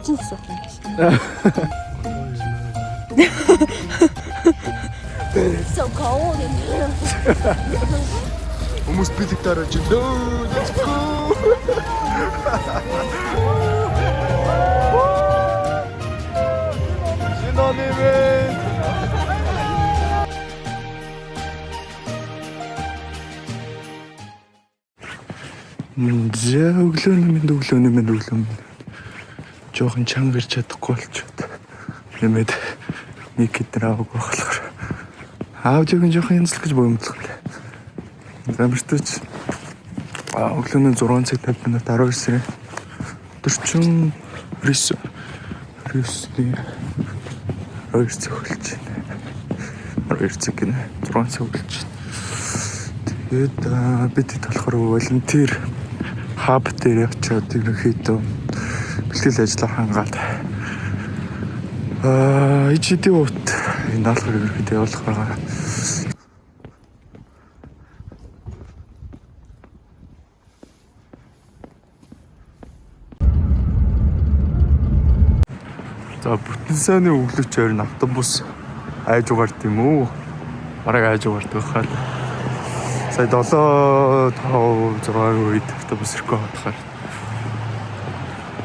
Чин суух юм. So cold in here. Хүмүүс бидэг дараа чи нөө let's go. Синоним. Зэ өглөө. Жохон чанга ирч чадахгүй болчиход. Нэмээд нэг хэдэн аваг болохоор. Аав жохон янзлах гэж боомдлох лээ. Замбартууч өглөөний 6 цаг 50 минут 12 сарын 49 2 цаг болж байна. 2 цаг гинэ 6 цаг болж байна. Тэгээд бид болохоор волонтер хаб дээр явчаад ерөнхийдөө бэлтгэл ажлаа хангаад ичэдийн ут энэ даалгавар ерөнхийдөө явуулах байгаа. За бүтэн сайны өглөөч ойрын автобус айж угаард юм уу? Бараг айж угаард байхад. Сая 7:05 үед автобус ирэхгүй хатахаар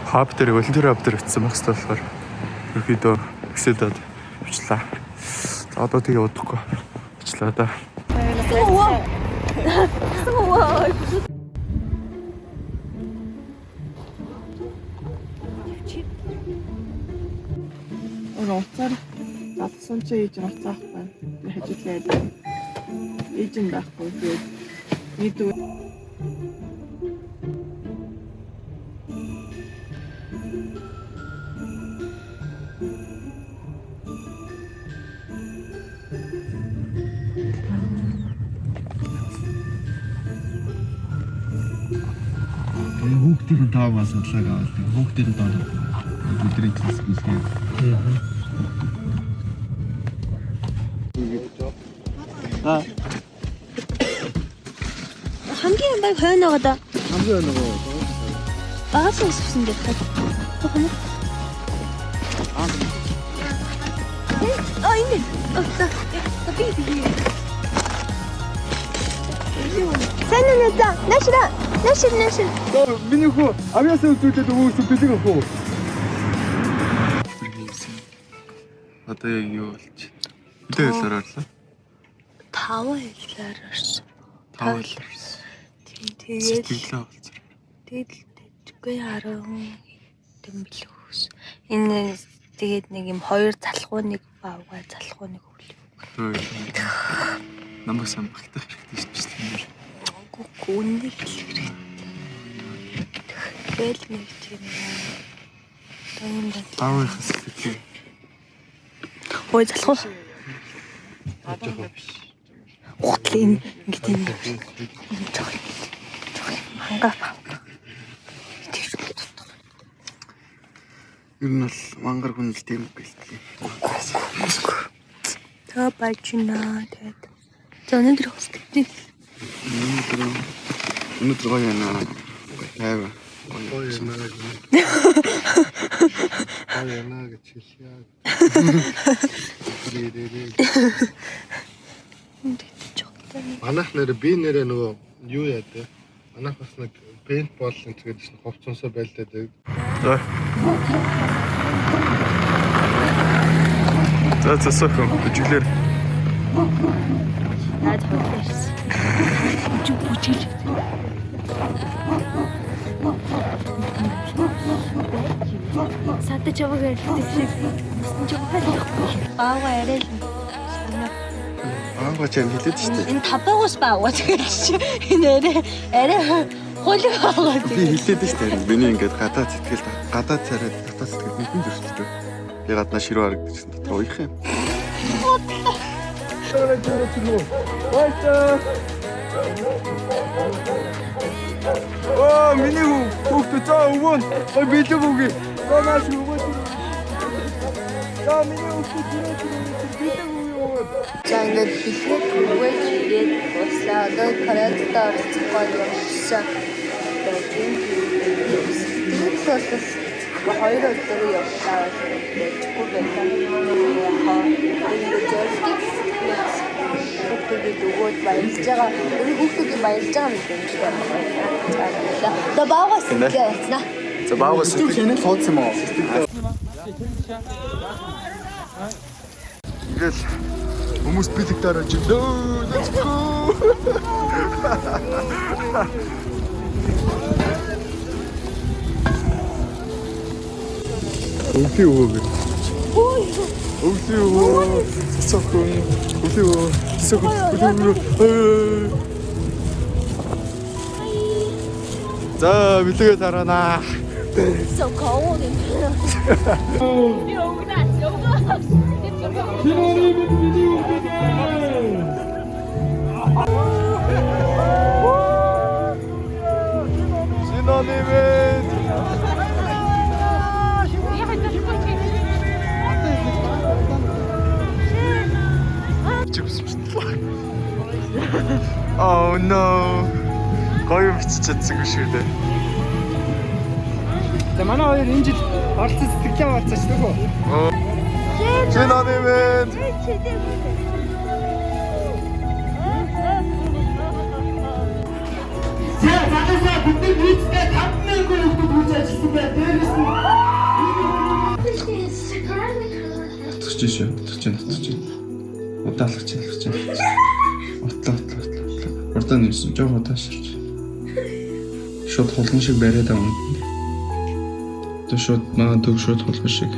хаб дээр волонтер хаб дээр очсон байх хэрэгтэй болохоор ерөөдөө гисэдад бичлээ. За одоо тэгээ удахгүй бичлээ да. Уцаар татсан чи ээж уцаах байна. Хажиглаад ээж нь байхгүй тэгээд нийтүү Хүүхдийн тааваас судлааг аваад хүүхдийн доор өдрийн цэцэг гэлээ. хамгийн баг хойно байгаа да. Хамгийн нөгөө Багаас өссөн гэдэг. Тохно. Энэ. Би. Санаа надаа. Нашра. Миний хөө авьяасаа үзүүлээд өвөөс бэлэг ах уу? Одоо яг юу болж байна? Хэдэн хэлээр орлоо? 5 хэлээр орсон. 5 хэлээр орсон. Тэгээд сэтгэлээ болцсон. тэгэл тэгэхгүй 10 тэмбэлхүүс. Энэ тэгээд нэг юм 2 залхуу нэг бавгаа залхуу нэг өглөө. Намайг сайн багтах хэрэгтэй шүү дээ. Гүнний хэлээр. Тэгэл нэг тийм юм байна. Аавын хэсэг. Ой залхуу. Утлын ингэ тийм хангаа. Ер нь бол мангар хүн л тийм гэлтэй. Та бачна тэгээд. За өнөөдөр хөсөлтөө. Өнөөдөр гоё яана. Тайва. Гоё яана гэж хэлье. Манайх нэр би нэрээ нөгөө юу яадаг. Манайх бас нэг пейнт бол тэгээд чинь ховцонсоо байлдаад. За сохон бүжиглэр. Наад хөвлөс. Бүжил. Сатэ чаваг хэлдэг шиг. Баага арай л. Аага ч юм хэлээд шүү дээ. Энэ табаагаас баага тэгээд чи энэ арай хулиг байгаа. Би хэлээд шүү дээ. Миний ингээд гадаа сэтгэл гадаа царайд дотоод сэтгэл нэгэн зөрчилдөв. Би гаднаа ширүү харагдчихсан дотор уйх юм. Оо миний хүүхдээ цаа өвөн ой бэлэг үгүй. Гомаш өвөн. За миний хүүхдээ бэлэг үгүй. За ингээд бэлэг үгүйж ирээд дуслаа. Одоо каратеда орцох гол юмсан. Тэгээд 2 өдөр явлаа гэчихгүй байлаа. Тэгээд зөвлөдөг хүүхдүүд өгөөд баярлж байгаа. Хүүхдүүд баярлж байгаа мэт юм шиг байна. За баагаад сэтгэлээ болцноо. За баагаа сэтгэл суудсан юм уу? Ингээл хүмүүс бэлэг дарааж өглөө. Let's go. Өвлий өвөө. Өвлий өвөө. Цэцэн. Өвлий өвөө. Цэцэн. За бэлэгээ тараана. So cold in here. 신혼이면 Oh no. 거의 미치셨지 그 시대. За манай хоёр энэ жил оролцсон сэтгэлээ болцооч дөгөө. 신혼이면 За залуусаа бидний нийтдээ 50000 хүүхэд хүрч ажилласан бай. Дээрээс нь татчих. Удаалгач. Отлоо. Урдаа нэрсэн жоо удааширч. Шууд хулган шиг бариад байгаа юм. Тэ шууд маа төг шууд хулган шиг.